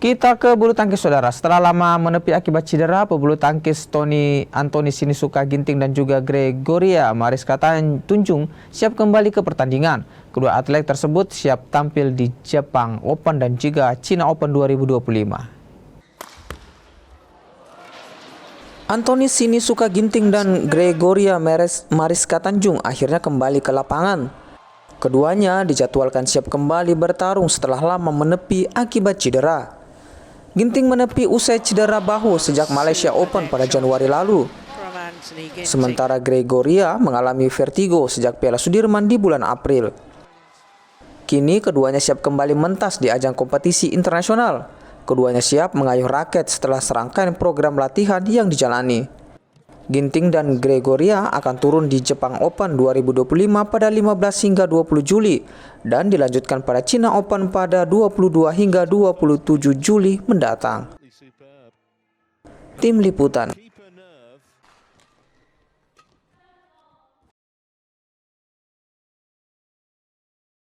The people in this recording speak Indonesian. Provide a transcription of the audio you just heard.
Kita ke bulu tangkis saudara. Setelah lama menepi akibat cedera, pebulu tangkis Anthony Sinisuka Ginting dan juga Gregoria Mariska Tunjung siap kembali ke pertandingan. Kedua atlet tersebut siap tampil di Jepang Open dan juga China Open 2025. Anthony Sinisuka Ginting dan Gregoria Mariska Tunjung akhirnya kembali ke lapangan. Keduanya dijadwalkan siap kembali bertarung setelah lama menepi akibat cedera. Ginting menepi usai cedera bahu sejak Malaysia Open pada Januari lalu. Sementara Gregoria mengalami vertigo sejak Piala Sudirman di bulan April. Kini keduanya siap kembali mentas di ajang kompetisi internasional. Keduanya siap mengayuh raket setelah serangkaian program latihan yang dijalani. Ginting dan Gregoria akan turun di Jepang Open 2025 pada 15 hingga 20 Juli dan dilanjutkan pada China Open pada 22 hingga 27 Juli mendatang. Tim Liputan.